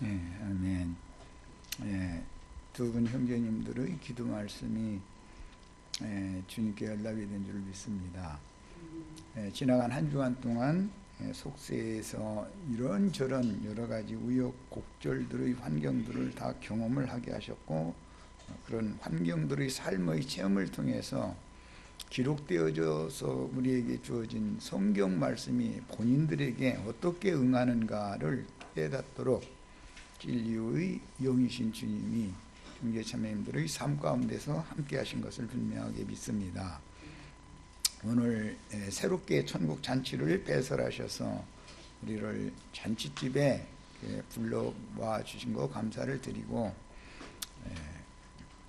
아멘. 두 분 형제님들의 기도 말씀이 주님께 연락이 된 줄 믿습니다. 지나간 한 주간 동안 속세에서 이런저런 여러 가지 우여곡절들의 환경들을 다 경험을 하게 하셨고, 그런 환경들의 삶의 체험을 통해서 기록되어져서 우리에게 주어진 성경 말씀이 본인들에게 어떻게 응하는가를 깨닫도록 진리의 영이신 주님이 형제자매님들의 삶 가운데서 함께 하신 것을 분명하게 믿습니다. 오늘 새롭게 천국 잔치를 배설하셔서 우리를 잔치집에 불러와 주신 거 감사를 드리고,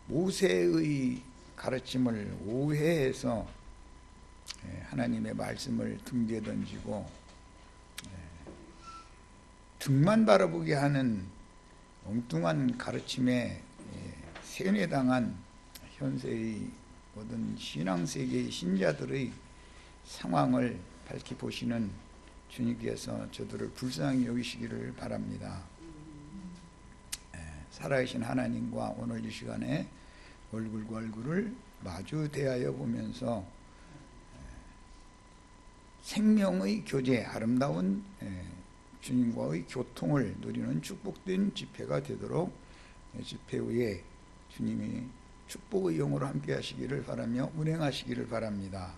모세의 가르침을 오해해서 하나님의 말씀을 등뒤에 던지고 등만 바라보게 하는 엉뚱한 가르침에 세뇌당한 현세의 모든 신앙세계의 신자들의 상황을 밝히 보시는 주님께서 저들을 불쌍히 여기시기를 바랍니다. 살아계신 하나님과 오늘 이 시간에 얼굴과 얼굴을 마주 대하여 보면서 생명의 교제, 아름다운 주님과의 교통을 누리는 축복된 집회가 되도록 집회 후에 주님이 축복의 영으로 함께 하시기를 바라며 운행하시기를 바랍니다.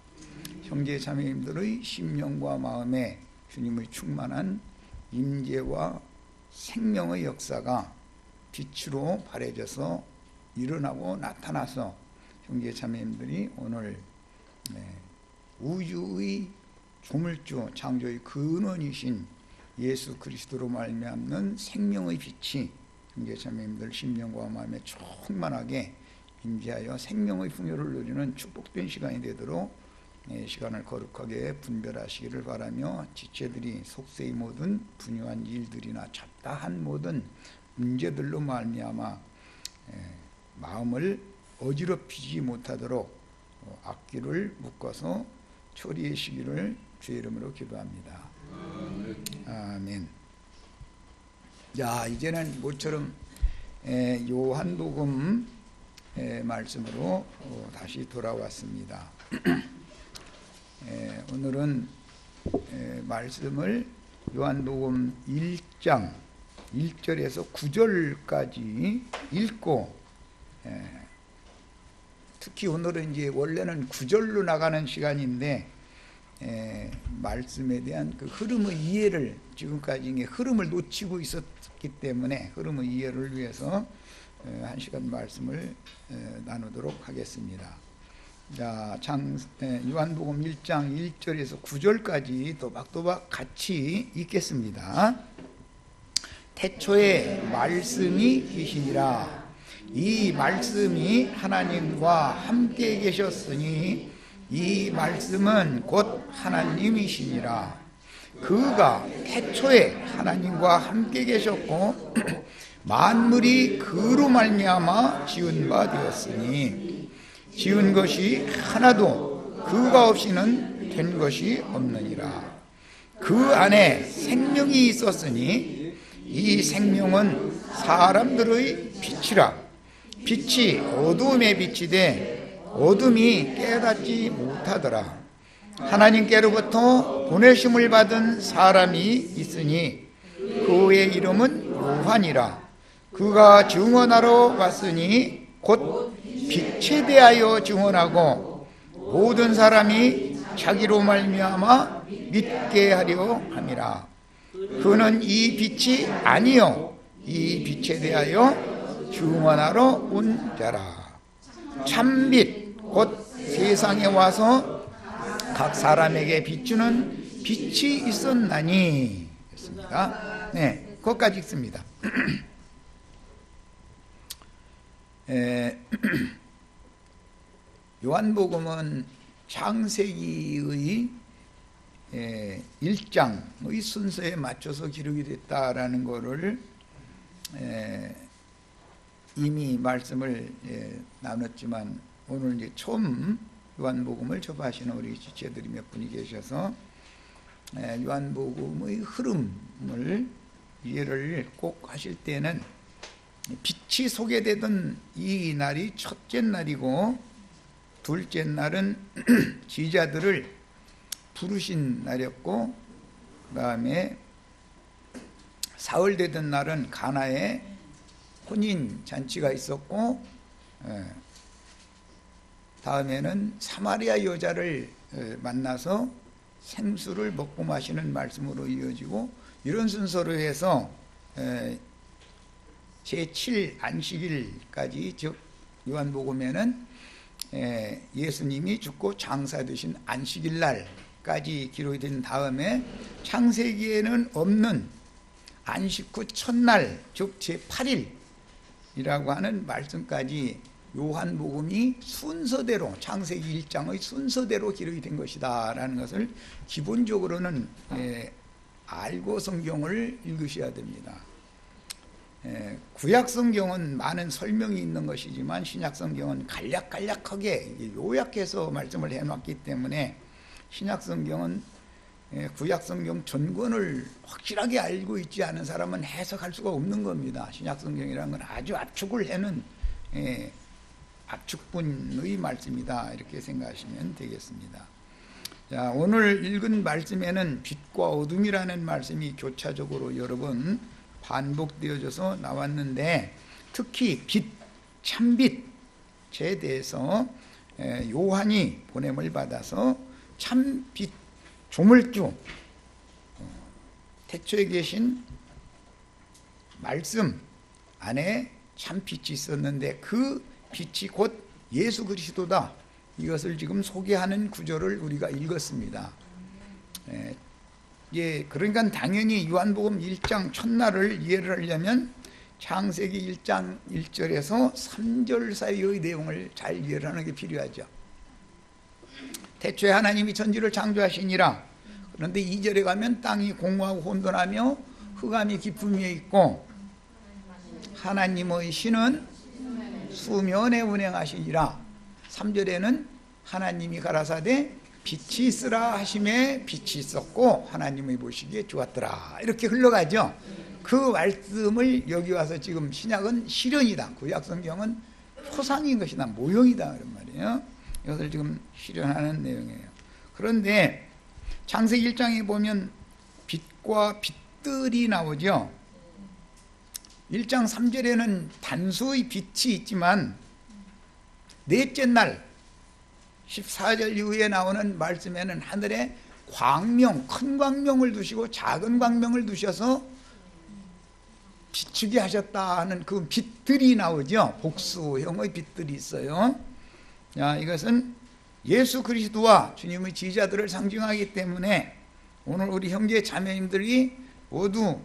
형제 자매님들의 심령과 마음에 주님의 충만한 임재와 생명의 역사가 빛으로 발해져서 일어나고 나타나서 형제 자매님들이 오늘 우주의 조물주 창조의 근원이신 예수 그리스도로 말미암는 생명의 빛이 형제 자매님들 심령과 마음에 충만하게 임재하여 생명의 풍요를 누리는 축복된 시간이 되도록 시간을 거룩하게 분별하시기를 바라며, 지체들이 속세의 모든 분유한 일들이나 잡다한 모든 문제들로 말미암아 마음을 어지럽히지 못하도록 앞길을 묶어서 처리하시기를 주의 이름으로 기도합니다. 아멘. 자, 이제는 모처럼 요한복음 말씀으로 다시 돌아왔습니다. 오늘은 말씀을 요한복음 1장 1절에서 9절까지 읽고, 특히 오늘은 이제 원래는 9절로 나가는 시간인데 말씀에 대한 그 흐름의 이해를, 지금까지 흐름을 놓치고 있었기 때문에 흐름의 이해를 위해서 한 시간 말씀을 나누도록 하겠습니다. 자, 요한복음 1장 1절에서 9절까지 또박또박 같이 읽겠습니다. 태초에 말씀이 계시니라. 이 말씀이 하나님과 함께 계셨으니 이 말씀은 곧 하나님이시니라. 그가 태초에 하나님과 함께 계셨고 만물이 그로 말미암아 지은 바 되었으니 지은 것이 하나도 그가 없이는 된 것이 없느니라. 그 안에 생명이 있었으니 이 생명은 사람들의 빛이라. 빛이 어둠에 비치되 어둠이 깨닫지 못하더라. 하나님께로부터 보내심을 받은 사람이 있으니 그의 이름은 요한이라. 그가 증언하러 왔으니 곧 빛에 대하여 증언하고 모든 사람이 자기로 말미암아 믿게 하려 함이라. 그는 이 빛이 아니요 이 빛에 대하여 증언하러 온 자라. 참빛 곧 세상에 와서 각 사람에게 비추는 빛이 있었나니 했습니다. 네, 그것까지 읽습니다. 요한복음은 창세기의 1장의 순서에 맞춰서 기록이 됐다라는 것을 이미 말씀을 나눴지만, 오늘 이제 처음 요한복음을 접하시는 우리 지체들이 몇 분이 계셔서 요한복음의 흐름을 이해를 꼭 하실 때는 빛이 소개되던 이 날이 첫째 날이고 둘째 날은 지자들을 부르신 날이었고 그 다음에 사흘되던 날은 가나에 혼인 잔치가 있었고 다음에는 사마리아 여자를 만나서 생수를 먹고 마시는 말씀으로 이어지고 이런 순서로 해서 제7 안식일까지 즉 요한복음에는 예수님이 죽고 장사되신 안식일 날까지 기록이 된 다음에 창세기에는 없는 안식 후 첫날 즉 제8일이라고 하는 말씀까지 요한복음이 순서대로 창세기 1장의 순서대로 기록이 된 것이다 라는 것을 기본적으로는 알고 성경을 읽으셔야 됩니다. 구약 성경은 많은 설명이 있는 것이지만 신약 성경은 간략하게 요약해서 말씀을 해놨기 때문에 신약 성경은 구약 성경 전권을 확실하게 알고 있지 않은 사람은 해석할 수가 없는 겁니다. 신약 성경이라는 건 아주 압축을 해놓은 압축본의 말씀이다 이렇게 생각하시면 되겠습니다. 자, 오늘 읽은 말씀에는 빛과 어둠이라는 말씀이 교차적으로 여러 번 반복되어져서 나왔는데 특히 빛, 참빛에 대해서 요한이 보냄을 받아서 참빛 조물주 태초에 계신 말씀 안에 참빛이 있었는데 그 빛이 곧 예수 그리스도다. 이것을 지금 소개하는 구절을 우리가 읽었습니다. 그러니까 당연히 요한복음 1장 첫날을 이해를 하려면 창세기 1장 1절에서 3절 사이의 내용을 잘 이해를 하는 게 필요하죠. 태초에 하나님이 천지를 창조하시니라. 그런데 2절에 가면 땅이 공허하고 혼돈하며 흑암이 깊음 위에 있고 하나님의 신은 수면에 운행하시니라. 3절에는 하나님이 가라사대 빛이 있으라 하심에 빛이 있었고 하나님의 보시기에 좋았더라 이렇게 흘러가죠. 그 말씀을 여기 와서 지금 신약은 실현이다, 구약 성경은 표상인 것이다, 모형이다 그런 말이에요. 이것을 지금 실현하는 내용이에요. 그런데 창세기 1장에 보면 빛과 빛들이 나오죠. 1장 3절에는 단수의 빛이 있지만 넷째 날 14절 이후에 나오는 말씀에는 하늘에 광명, 큰 광명을 두시고 작은 광명을 두셔서 비추게 하셨다 하는 그 빛들이 나오죠. 복수형의 빛들이 있어요. 자, 이것은 예수 그리스도와 주님의 지자들을 상징하기 때문에 오늘 우리 형제 자매님들이 모두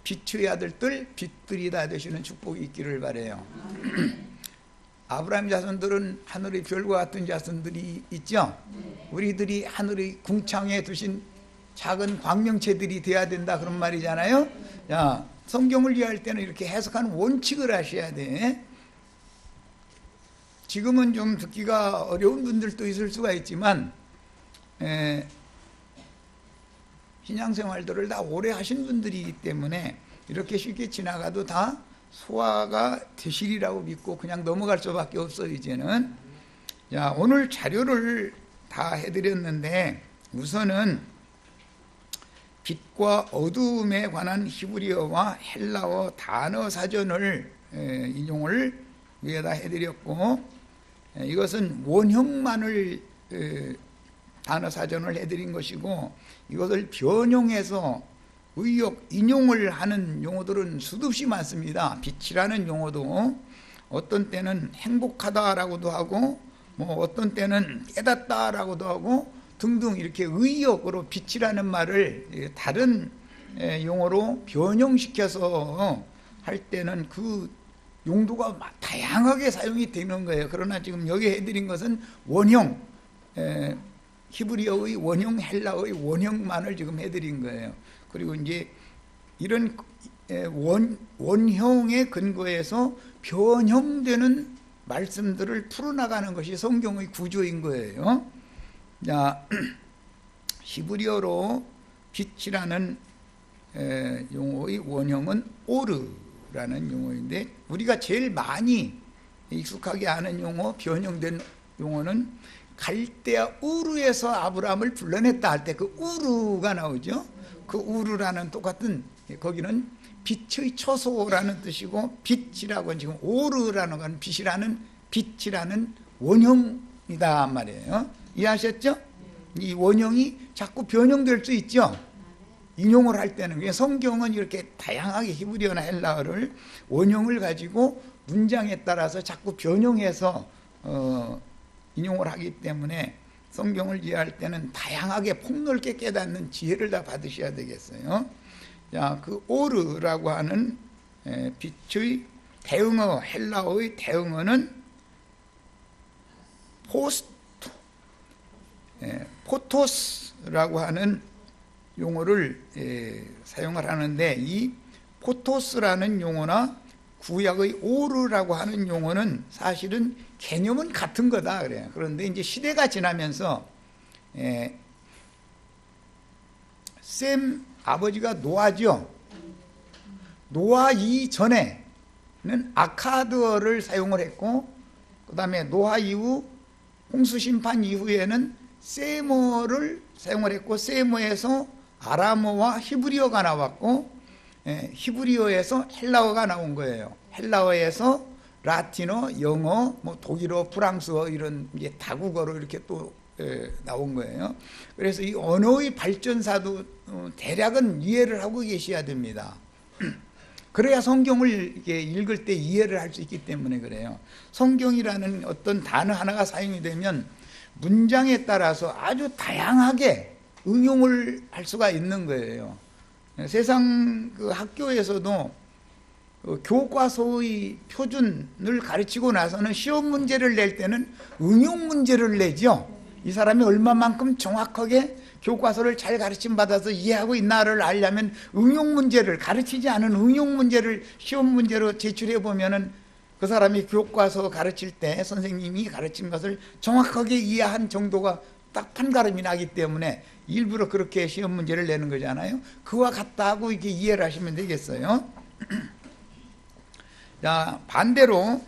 빛의 아들들, 빛들이다 되시는 축복이 있기를 바라요. 아브라함 자손들은 하늘의 별과 같은 자손들이 있죠. 우리들이 하늘의 궁창에 두신 작은 광명체들이 돼야 된다 그런 말이잖아요. 자, 성경을 이해할 때는 이렇게 해석하는 원칙을 하셔야 돼. 지금은 좀 듣기가 어려운 분들도 있을 수가 있지만 신앙생활들을 다 오래 하신 분들이기 때문에 이렇게 쉽게 지나가도 다 소화가 되시리라고 믿고 그냥 넘어갈 수밖에 없어요. 이제는. 자, 오늘 자료를 다 해드렸는데 우선은 빛과 어두움에 관한 히브리어와 헬라어 단어 사전을 인용을 위에다 해드렸고 이것은 원형만을 단어 사전을 해드린 것이고 이것을 변형해서 의역 인용을 하는 용어들은 수없이 많습니다. 빛이라는 용어도 어떤 때는 행복하다라고도 하고 뭐 어떤 때는 깨닫다라고도 하고 등등 이렇게 의역으로 빛이라는 말을 다른 용어로 변형시켜서 할 때는 그 용도가 다양하게 사용이 되는 거예요. 그러나 지금 여기 해드린 것은 원형, 히브리어의 원형, 헬라어의 원형만을 지금 해드린 거예요. 그리고 이제 이런 원형의 근거에서 변형되는 말씀들을 풀어나가는 것이 성경의 구조인 거예요. 자, 히브리어로 빛이라는 용어의 원형은 오르라는 용어인데, 우리가 제일 많이 익숙하게 아는 용어, 변형된 용어는 갈대아 우르에서 아브라함을 불러냈다 할 때 그 우르가 나오죠. 그 우르라는 똑같은, 거기는 빛의 처소라는 뜻이고, 빛이라고, 지금 오르라는 건 빛이라는 원형이다 말이에요. 이해하셨죠? 이 원형이 자꾸 변형될 수 있죠. 인용을 할 때는. 성경은 이렇게 다양하게 히브리어나 헬라어를 원형을 가지고 문장에 따라서 자꾸 변형해서 인용을 하기 때문에 성경을 이해할 때는 다양하게 폭넓게 깨닫는 지혜를 다 받으셔야 되겠어요. 자, 그 오르라고 하는 빛의 대응어, 헬라어의 대응어는 포토스라고 하는 용어를 사용을 하는데, 이 포토스라는 용어나 구약의 오르라고 하는 용어는 사실은 개념은 같은 거다 그래요. 그런데 이제 시대가 지나면서 셈 아버지가 노아죠. 노아 이전에는 아카드어를 사용을 했고, 그 다음에 노아 이후 홍수 심판 이후에는 세모를 사용을 했고, 세모에서 아람어와 히브리어가 나왔고, 히브리어에서 헬라어가 나온 거예요. 헬라어에서 라틴어, 영어, 뭐 독일어, 프랑스어 이런 게 다국어로 이렇게 또 나온 거예요. 그래서 이 언어의 발전사도 대략은 이해를 하고 계셔야 됩니다. 그래야 성경을 이렇게 읽을 때 이해를 할 수 있기 때문에 그래요. 성경이라는 어떤 단어 하나가 사용이 되면 문장에 따라서 아주 다양하게 응용을 할 수가 있는 거예요. 세상 그 학교에서도 교과서의 표준을 가르치고 나서는 시험 문제를 낼 때는 응용 문제를 내죠. 이 사람이 얼마만큼 정확하게 교과서를 잘 가르침 받아서 이해하고 있나를 알려면 응용 문제를, 가르치지 않은 응용 문제를 시험 문제로 제출해 보면은 그 사람이 교과서 가르칠 때 선생님이 가르친 것을 정확하게 이해한 정도가 딱 판가름이 나기 때문에 일부러 그렇게 시험 문제를 내는 거잖아요. 그와 같다고 이렇게 이해를 하시면 되겠어요. 자, 반대로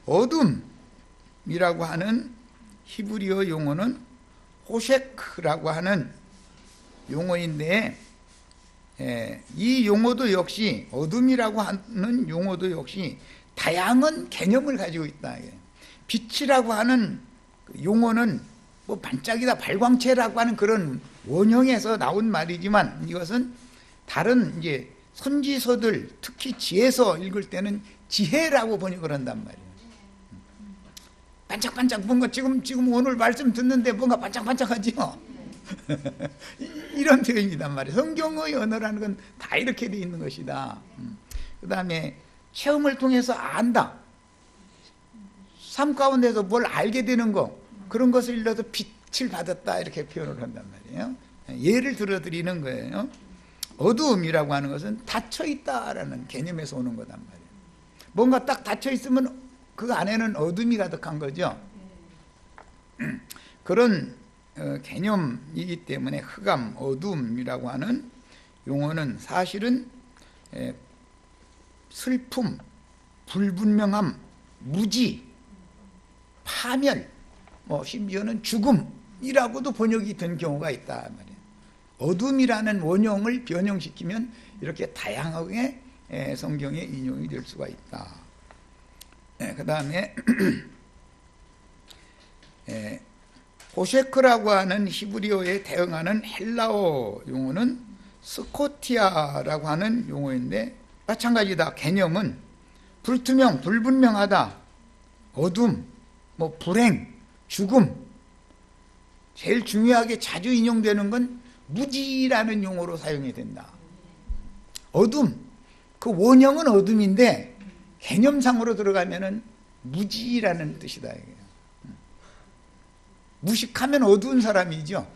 어둠이라고 하는 히브리어 용어는 호셰크라고 하는 용어인데, 이 용어도 역시, 어둠이라고 하는 용어도 역시 다양한 개념을 가지고 있다. 빛이라고 하는 용어는 뭐 반짝이다, 발광체라고 하는 그런 원형에서 나온 말이지만, 이것은 다른 이제 선지서들, 특히 지혜서 읽을 때는 지혜라고 번역을 한단 말이에요. 반짝반짝, 뭔가 지금 오늘 말씀 듣는데 뭔가 반짝반짝하죠. 이런 표현이단 말이에요. 성경의 언어라는 건 다 이렇게 돼 있는 것이다. 그 다음에 체험을 통해서 안다. 삶 가운데서 뭘 알게 되는 거, 그런 것을 일러서 빛을 받았다, 이렇게 표현을 한단 말이에요. 예를 들어드리는 거예요. 어두움이라고 하는 것은 닫혀있다라는 개념에서 오는 거단 말이에요. 뭔가 딱 닫혀있으면 그 안에는 어둠이 가득한 거죠. 그런 개념이기 때문에 흑암, 어둠이라고 하는 용어는 사실은 슬픔, 불분명함, 무지, 파멸, 뭐 심지어는 죽음이라고도 번역이 된 경우가 있다 말이에요. 어둠이라는 원형을 변형시키면 이렇게 다양하게 성경에 인용이 될 수가 있다. 그 다음에 호셰크라고 하는 히브리어에 대응하는 헬라어 용어는 스코티아라고 하는 용어인데, 마찬가지다. 개념은 불투명, 불분명하다, 어둠, 뭐 불행, 죽음. 제일 중요하게 자주 인용되는 건 무지라는 용어로 사용이 된다. 어둠, 그 원형은 어둠인데 개념상으로 들어가면은 무지라는 뜻이다. 무식하면 어두운 사람이죠.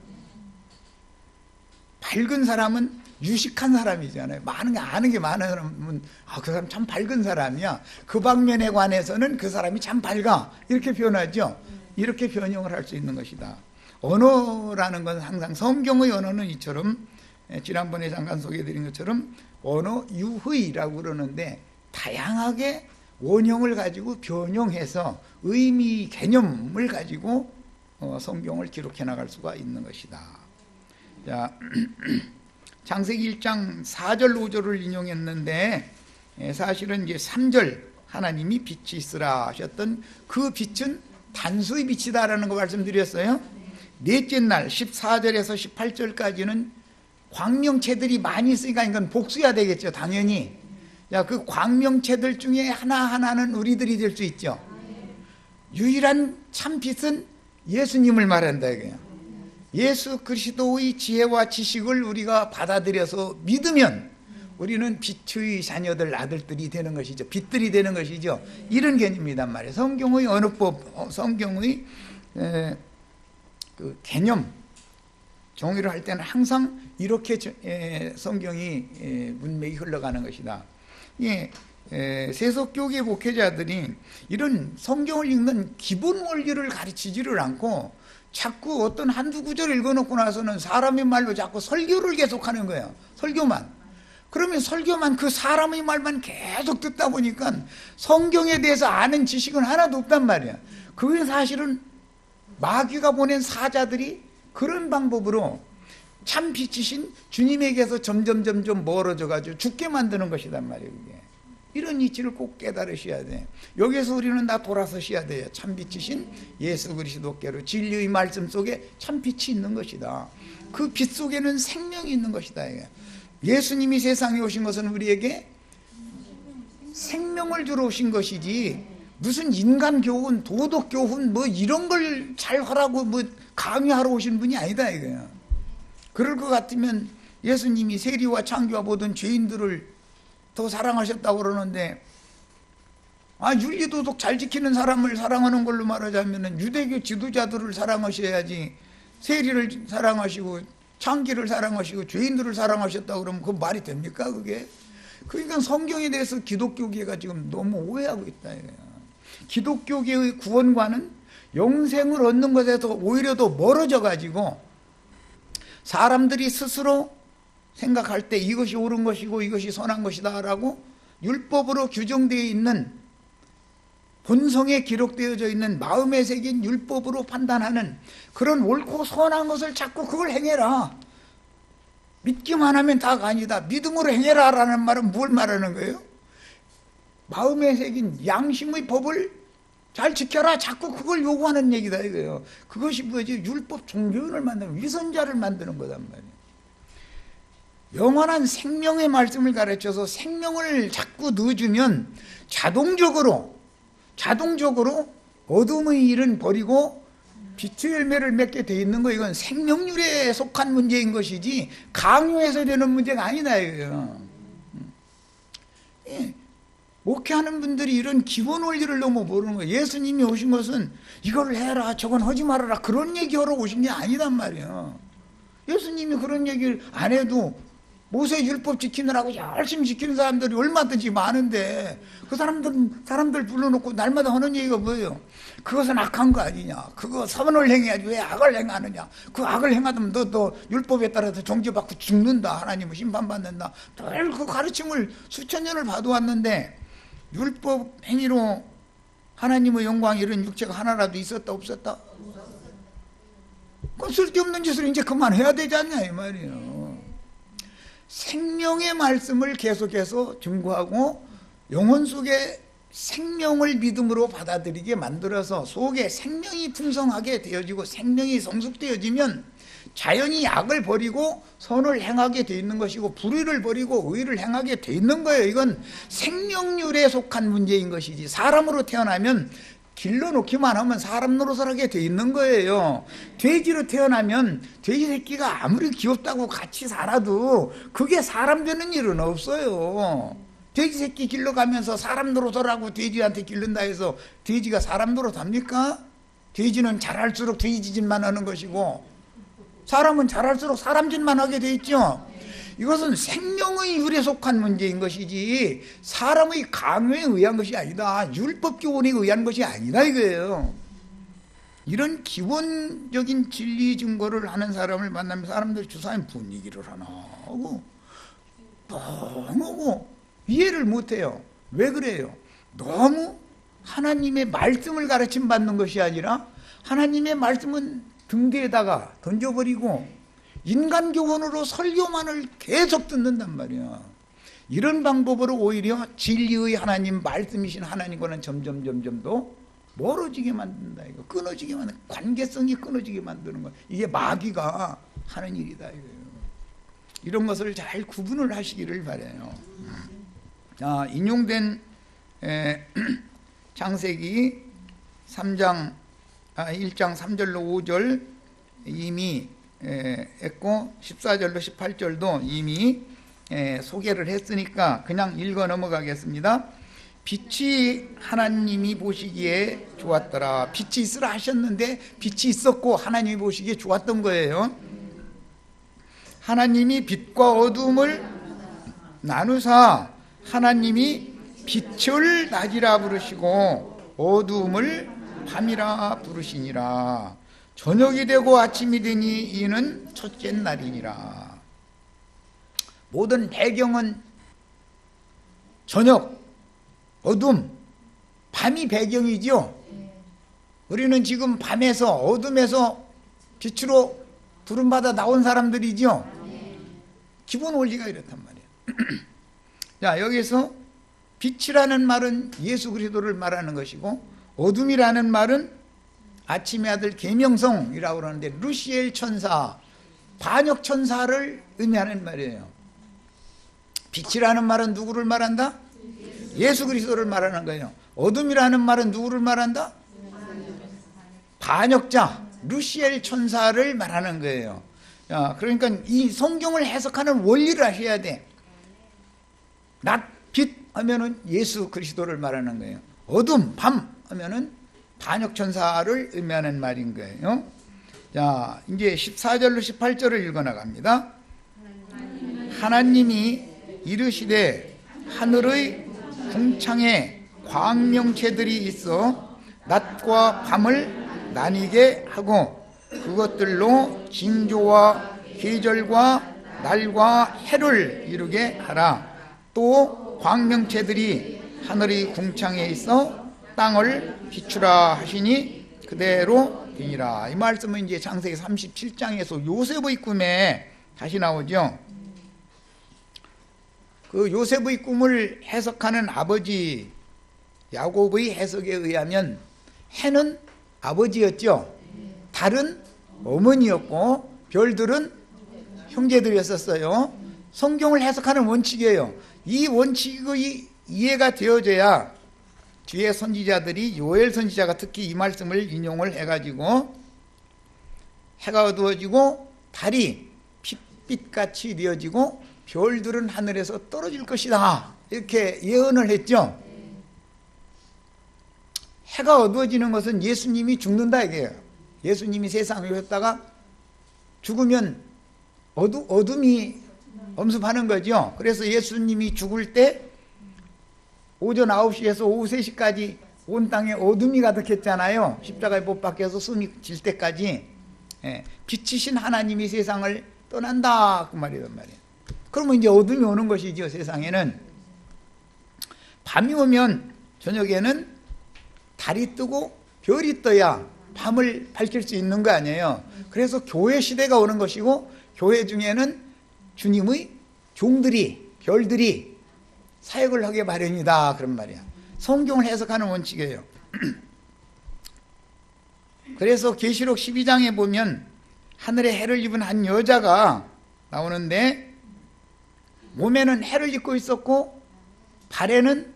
밝은 사람은 유식한 사람이잖아요. 아는 게 많은 사람은 그 사람 참 밝은 사람이야. 그 방면에 관해서는 그 사람이 참 밝아, 이렇게 표현하죠. 이렇게 변형을 할 수 있는 것이다. 언어라는 건 항상 성경의 언어는 이처럼 지난번에 잠깐 소개해드린 것처럼 언어 유의라고 그러는데 다양하게 원형을 가지고 변형해서 의미 개념을 가지고 성경을 기록해 나갈 수가 있는 것이다. 자, 창세기 1장 4절 5절을 인용했는데 사실은 이제 3절 하나님이 빛이 있으라 하셨던 그 빛은 단수의 빛이다라는 거 말씀드렸어요. 넷째 날 14절에서 18절까지는 광명체들이 많이 있으니까 이건 복수야 되겠죠, 당연히. 자, 그 광명체들 중에 하나하나는 우리들이 될 수 있죠. 유일한 참 빛은 예수님을 말한다 이거예요. 예수 그리스도의 지혜와 지식을 우리가 받아들여서 믿으면 우리는 빛의 자녀들, 아들들이 되는 것이죠. 빛들이 되는 것이죠. 이런 개념이란 말이에요. 성경의 언어법, 성경의 그 개념 정의를 할 때는 항상 이렇게 성경이 문맥이 흘러가는 것이다. 세속교계 목회자들이 이런 성경을 읽는 기본 원리를 가르치지를 않고 자꾸 어떤 한두 구절 읽어놓고 나서는 사람의 말로 자꾸 설교를 계속하는 거예요. 설교만. 그러면 설교만 그 사람의 말만 계속 듣다 보니까 성경에 대해서 아는 지식은 하나도 없단 말이야. 그게 사실은 마귀가 보낸 사자들이 그런 방법으로 참 빛이신 주님에게서 점점 멀어져 가지고 죽게 만드는 것이단 말이에요. 그게. 이런 이치를 꼭 깨달으셔야 돼. 여기서 우리는 다 돌아서셔야 돼요. 참 빛이신 예수 그리스도께로 진리의 말씀 속에 참 빛이 있는 것이다. 그 빛 속에는 생명이 있는 것이다. 예수님이 세상에 오신 것은 우리에게 생명을 주러 오신 것이지 무슨 인간 교훈, 도덕 교훈 뭐 이런 걸 잘 하라고 뭐 강요하러 오신 분이 아니다 이거야. 그럴 것 같으면 예수님이 세리와 창기와 보던 죄인들을 더 사랑하셨다고 그러는데, 윤리도덕 잘 지키는 사람을 사랑하는 걸로 말하자면 유대교 지도자들을 사랑하셔야지, 세리를 사랑하시고 창기를 사랑하시고 죄인들을 사랑하셨다고 그러면 그 말이 됩니까 그게? 그러니까 성경에 대해서 기독교계가 지금 너무 오해하고 있다 이거야. 기독교계의 구원과는 영생을 얻는 것에서 오히려 더 멀어져 가지고 사람들이 스스로 생각할 때 이것이 옳은 것이고 이것이 선한 것이다 라고 율법으로 규정되어 있는, 본성에 기록되어져 있는, 마음에 새긴 율법으로 판단하는 그런 옳고 선한 것을 자꾸 그걸 행해라, 믿기만 하면 다가 아니다, 믿음으로 행해라 라는 말은 뭘 말하는 거예요? 마음에 새긴 양심의 법을 잘 지켜라, 자꾸 그걸 요구하는 얘기다 이거예요. 그것이 뭐지? 율법 종교인을 만드는, 위선자를 만드는 거단 말이에요. 영원한 생명의 말씀을 가르쳐서 생명을 자꾸 넣어주면 자동적으로 어둠의 일은 버리고 빛의 열매를 맺게 돼 있는 거, 이건 생명률에 속한 문제인 것이지 강요해서 되는 문제가 아니다 이거예요. 목회하는 분들이 이런 기본 원리를 너무 모르는 거예요. 예수님이 오신 것은 이걸 해라 저건 하지 말아라 그런 얘기하러 오신 게 아니단 말이에요. 예수님이 그런 얘기를 안 해도 모세 율법 지키느라고 열심히 지키는 사람들이 얼마든지 많은데 그 사람들 불러놓고 날마다 하는 얘기가 뭐예요? 그것은 악한 거 아니냐, 그거 선을 행해야지 왜 악을 행하느냐, 그 악을 행하면 너 율법에 따라서 정죄받고 죽는다, 하나님은 심판받는다, 늘 그 가르침을 수천 년을 봐도왔는데 율법 행위로 하나님의 영광 이런 육체가 하나라도 있었다 없었다? 그 쓸데없는 짓을 이제 그만해야 되지 않냐 이 말이에요. 생명의 말씀을 계속해서 증거하고 영혼 속에 생명을 믿음으로 받아들이게 만들어서 속에 생명이 풍성하게 되어지고 생명이 성숙되어지면 자연히 악을 버리고 선을 행하게 돼 있는 것이고 불의를 버리고 의를 행하게 돼 있는 거예요. 이건 생명률에 속한 문제인 것이지 사람으로 태어나면 길러놓기만 하면 사람 노릇을 하게 돼 있는 거예요. 돼지로 태어나면 돼지 새끼가 아무리 귀엽다고 같이 살아도 그게 사람 되는 일은 없어요. 돼지 새끼 길러가면서 사람 노릇을 하고 돼지한테 기른다 해서 돼지가 사람 노릇 합니까? 돼지는 자랄수록 돼지 짓만 하는 것이고 사람은 자랄수록 사람 짓만 하게 돼 있죠. 이것은 생명의 율에 속한 문제인 것이지 사람의 강요에 의한 것이 아니다, 율법 교훈에 의한 것이 아니다 이거예요. 이런 기본적인 진리 증거를 하는 사람을 만나면 사람들이 주사님 분위기를 하나 하고 뻥하고 이해를 못해요. 왜 그래요? 너무 하나님의 말씀을 가르침 받는 것이 아니라 하나님의 말씀은 등 뒤에다가 던져버리고 인간 교훈으로 설교만을 계속 듣는단 말이야. 이런 방법으로 오히려 진리의 하나님, 말씀이신 하나님과는 점점 더 멀어지게 만든다. 이거 끊어지게 만든, 관계성이 끊어지게 만드는 거. 이게 마귀가 하는 일이다 이거예요. 이런 것을 잘 구분을 하시기를 바라요. 자, 인용된 창세기 1장 3절로 5절 이미 했고 14절로 18절도 이미 소개를 했으니까 그냥 읽어 넘어가겠습니다. 빛이 하나님이 보시기에 좋았더라. 빛이 있으라 하셨는데 빛이 있었고 하나님이 보시기에 좋았던 거예요. 하나님이 빛과 어둠을 나누사 하나님이 빛을 낮이라 부르시고 어둠을 밤이라 부르시니라. 저녁이 되고 아침이 되니 이는 첫째 날이니라. 모든 배경은 저녁, 어둠, 밤이 배경이죠. 우리는 지금 밤에서 어둠에서 빛으로 부름받아 나온 사람들이죠. 기본 원리가 이렇단 말이에요. 자, 여기서 빛이라는 말은 예수 그리스도를 말하는 것이고 어둠이라는 말은 아침의 아들 계명성이라고 그러는데 루시엘 천사, 반역 천사를 의미하는 말이에요. 빛이라는 말은 누구를 말한다? 예수 그리스도를 말하는 거예요. 어둠이라는 말은 누구를 말한다? 반역자, 루시엘 천사를 말하는 거예요. 자, 그러니까 이 성경을 해석하는 원리를 아셔야 돼. 낮, 빛 하면은 예수 그리스도를 말하는 거예요. 어둠, 밤 하면은 반역 천사를 의미하는 말인 거예요. 자, 이제 14절로 18절을 읽어 나갑니다. 하나님이 이르시되 하늘의 궁창에 광명체들이 있어 낮과 밤을 나뉘게 하고 그것들로 징조와 계절과 날과 해를 이루게 하라. 또 광명체들이 하늘의 궁창에 있어 땅을 비추라 하시니 그대로 되니라. 이 말씀은 이제 창세기 37장에서 요셉의 꿈에 다시 나오죠. 그 요셉의 꿈을 해석하는 아버지 야곱의 해석에 의하면 해는 아버지였죠. 달은 어머니였고 별들은 형제들이었어요. 성경을 해석하는 원칙이에요. 이 원칙의 이해가 되어져야 뒤에 선지자들이 요엘 선지자가 특히 이 말씀을 인용을 해가지고 해가 어두워지고 달이 핏빛같이 되어지고 별들은 하늘에서 떨어질 것이다 이렇게 예언을 했죠. 해가 어두워지는 것은 예수님이 죽는다 이게요. 예수님이 세상에 오셨다가 죽으면 어둠이 엄습하는 거죠. 그래서 예수님이 죽을 때 오전 9시에서 오후 3시까지 온 땅에 어둠이 가득했잖아요. 십자가에 못 박혀서 숨이 질 때까지. 빛이신 하나님이 세상을 떠난다 그 말이란 말이에요. 그러면 이제 어둠이 오는 것이죠. 세상에는 밤이 오면 저녁에는 달이 뜨고 별이 떠야 밤을 밝힐 수 있는 거 아니에요. 그래서 교회 시대가 오는 것이고 교회 중에는 주님의 종들이 별들이 사역을 하게 마련이다 그런 말이야. 성경을 해석하는 원칙이에요. 그래서 계시록 12장에 보면 하늘에 해를 입은 한 여자가 나오는데 몸에는 해를 입고 있었고 발에는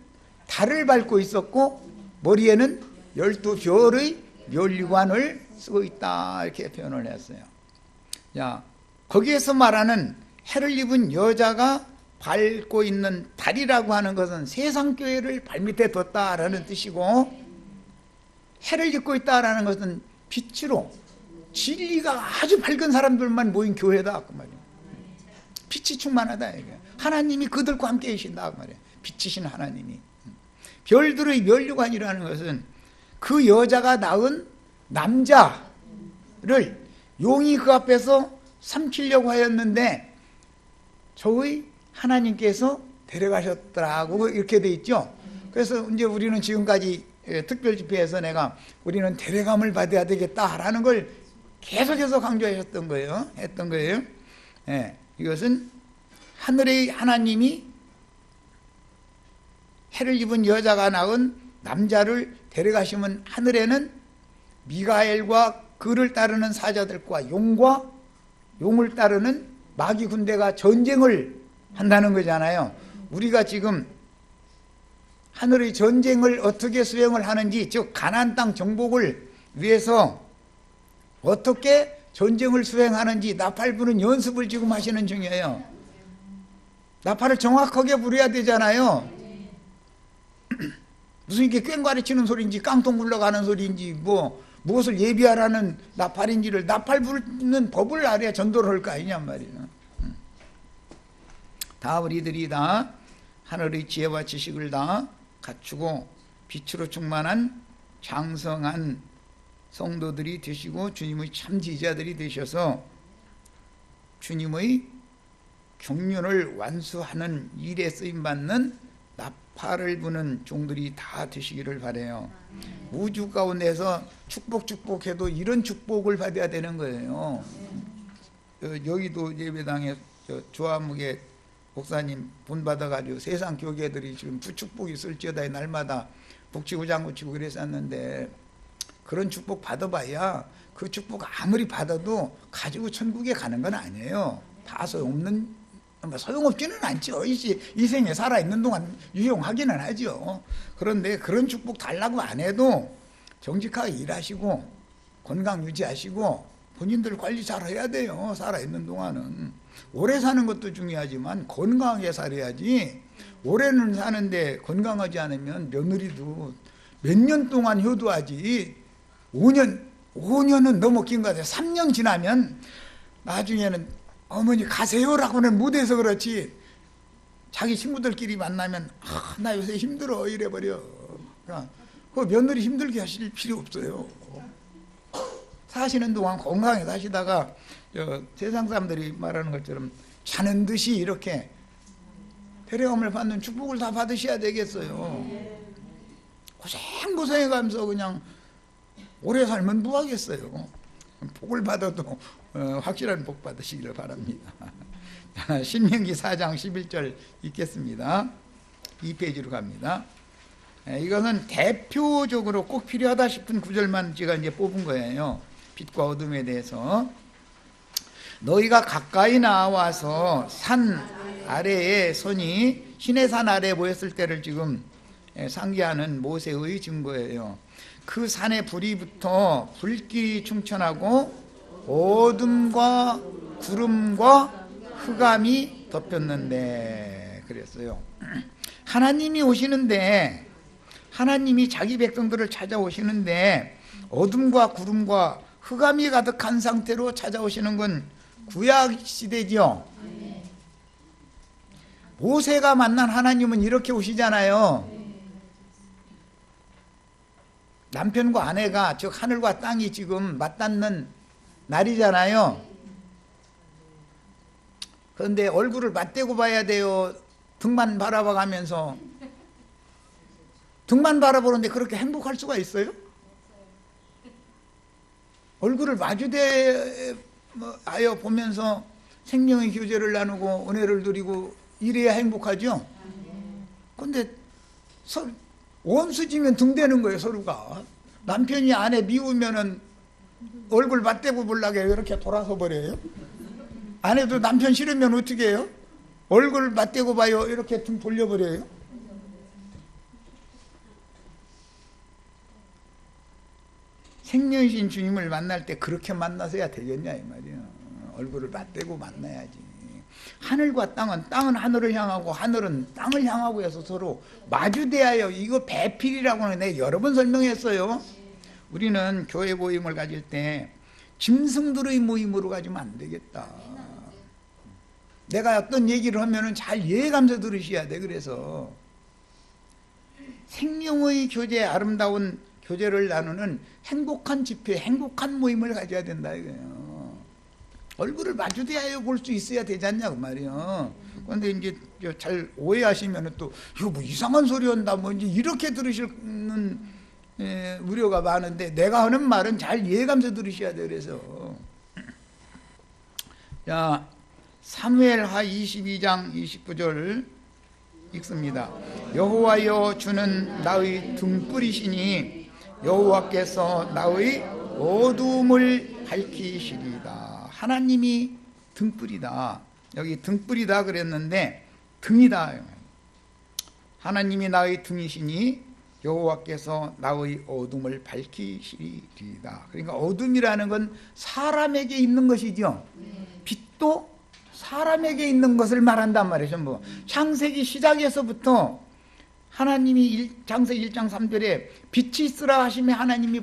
달을 밟고 있었고 머리에는 12별의 멸관을 쓰고 있다 이렇게 표현을 했어요. 자, 거기에서 말하는 해를 입은 여자가 밟고 있는 달이라고 하는 것은 세상교회를 발밑에 뒀다라는 뜻이고 해를 입고 있다라는 것은 빛으로 진리가 아주 밝은 사람들만 모인 교회다 그 말이에요. 빛이 충만하다 이게. 하나님이 그들과 함께 계신다 그 말이에요. 빛이신 하나님이. 별들의 면류관이라는 것은 그 여자가 낳은 남자를 용이 그 앞에서 삼키려고 하였는데 저의 하나님께서 데려가셨더라고 이렇게 돼 있죠. 그래서 이제 우리는 지금까지 특별 집회에서 내가 우리는 데려감을 받아야 되겠다라는 걸 계속해서 강조하셨던 거예요. 했던 거예요. 예, 이것은 하늘의 하나님이 해를 입은 여자가 낳은 남자를 데려가시면 하늘에는 미가엘과 그를 따르는 사자들과 용을 따르는 마귀 군대가 전쟁을 한다는 거잖아요. 우리가 지금 하늘의 전쟁을 어떻게 수행을 하는지, 즉 가나안 땅 정복을 위해서 어떻게 전쟁을 수행하는지 나팔 부는 연습을 지금 하시는 중이에요. 나팔을 정확하게 부려야 되잖아요. 무슨 이게 꽹과리 치는 소리인지 깡통 굴러가는 소리인지 무엇을 예비하라는 나팔인지를 나팔 부르는 법을 알아야 전도를 할 거 아니냔 말이에요. 다 우리들이 다 하늘의 지혜와 지식을 다 갖추고 빛으로 충만한 장성한 성도들이 되시고 주님의 참 지지자들이 되셔서 주님의 경륜을 완수하는 일에 쓰임받는 나팔을 부는 종들이 다 되시기를 바라요. 우주 가운데서 축복해도 이런 축복을 받아야 되는 거예요. 여기도 예배당에 조화무게 목사님 본받아가지고 세상 교계들이 지금 부축복 있을지어다 날마다 북치고 장구치고 그랬었는데, 그런 축복 받아봐야 그 축복 아무리 받아도 가지고 천국에 가는 건 아니에요. 다 소용없지는 않죠. 이 생에 살아있는 동안 유용하기는 하죠. 그런데 그런 축복 달라고 안 해도 정직하게 일하시고 건강 유지하시고 본인들 관리 잘 해야 돼요. 살아있는 동안은. 오래 사는 것도 중요하지만 건강하게 살아야지. 오래는 사는데 건강하지 않으면 며느리도 몇 년 동안 효도하지 5년은 너무 긴 것 같아요. 3년 지나면 나중에는 어머니 가세요라고는 못해서 그렇지 자기 친구들끼리 만나면 나 요새 힘들어 이래버려. 그러니까 그 며느리 힘들게 하실 필요 없어요. 사시는 동안 건강하게 사시다가 세상 사람들이 말하는 것처럼 자는 듯이 이렇게 데려감을 받는 축복을 다 받으셔야 되겠어요. 고생해가면서 그냥 오래 살면 뭐하겠어요. 복을 받아도 확실한 복 받으시기를 바랍니다. 신명기 4장 11절 읽겠습니다. 2페이지로 갑니다. 이것은 대표적으로 꼭 필요하다 싶은 구절만 제가 이제 뽑은 거예요. 빛과 어둠에 대해서. 너희가 가까이 나와서 산 아래에 서니, 시내산 아래에 모였을 때를 지금 상기하는 모세의 증거예요. 그 산에 불이 붙어 불길이 충천하고 어둠과 구름과 흑암이 덮였는데 그랬어요. 하나님이 오시는데, 하나님이 자기 백성들을 찾아오시는데 어둠과 구름과 흑암이 가득한 상태로 찾아오시는 건 구약 시대죠. 모세가 만난 하나님은 이렇게 오시잖아요. 남편과 아내가, 즉 하늘과 땅이 지금 맞닿는 날이잖아요. 그런데 얼굴을 맞대고 봐야 돼요? 등만 바라봐가면서? 등만 바라보는데 그렇게 행복할 수가 있어요? 얼굴을 마주대하여 보면서 생명의 교제를 나누고 은혜를 누리고 이래야 행복하죠? 그런데 원수지면 등대는 거예요. 서로가. 남편이 아내 미우면은 얼굴 맞대고 보려고 이렇게 돌아서 버려요. 아내도 남편 싫으면 어떻게 해요? 얼굴 맞대고 봐요. 이렇게 등 돌려버려요. 생명이신 주님을 만날 때 그렇게 만나서야 되겠냐 이 말이에요. 얼굴을 맞대고 만나야지. 하늘과 땅은 하늘을 향하고 하늘은 땅을 향하고 해서 서로 마주대하여, 이거 배필이라고 내가 여러 번 설명했어요. 우리는 교회 모임을 가질 때 짐승들의 모임으로 가지면 안 되겠다. 내가 어떤 얘기를 하면은 잘 이해가면서 들으셔야 돼. 그래서 생명의 교제, 아름다운 교제를 나누는 행복한 집회, 행복한 모임을 가져야 된다 이거예요. 얼굴을 마주대하여 볼 수 있어야 되지 않냐고 말이에요. 그런데 이제 잘 오해하시면 또 이거 뭐 이상한 소리 한다 뭐 이제 이렇게 들으시는 우려가 많은데, 내가 하는 말은 잘 이해가면서 들으셔야 돼요. 그래서 자, 사무엘하 22장 29절 읽습니다. 여호와여, 주는 나의 등불이시니 여호와께서 나의 어두움을 밝히시리다. 하나님이 등불이다. 여기 등불이다 그랬는데 등이다. 하나님이 나의 등이시니 여호와께서 나의 어둠을 밝히시리다. 그러니까 어둠이라는 건 사람에게 있는 것이죠. 빛도 사람에게 있는 것을 말한단 말이에요. 전부 창세기 시작에서부터 하나님이 창세기 1장 3절에 빛이 있으라 하시며 하나님이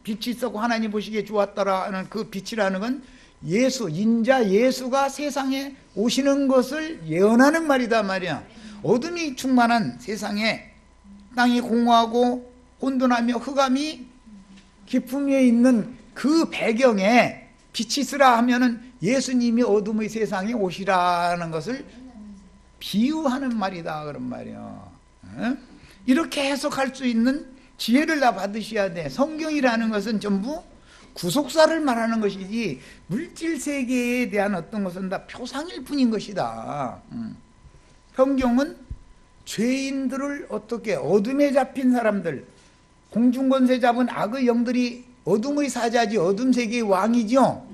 빛이 있었고 하나님 보시기에 좋았더라는 그 빛이라는 건 예수, 인자 예수가 세상에 오시는 것을 예언하는 말이다 말이야. 어둠이 충만한 세상에 땅이 공허하고 혼돈하며 흑암이 깊음 위에 있는 그 배경에 빛이 있으라 하면은 예수님이 어둠의 세상에 오시라는 것을 비유하는 말이다 그런 말이야. 이렇게 해석할 수 있는 지혜를 다 받으셔야 돼. 성경이라는 것은 전부 구속사를 말하는 것이지 물질 세계에 대한 어떤 것은 다 표상일 뿐인 것이다. 성경은 죄인들을 어떻게, 어둠에 잡힌 사람들, 공중권세 잡은 악의 영들이 어둠의 사자지, 어둠 세계의 왕이죠.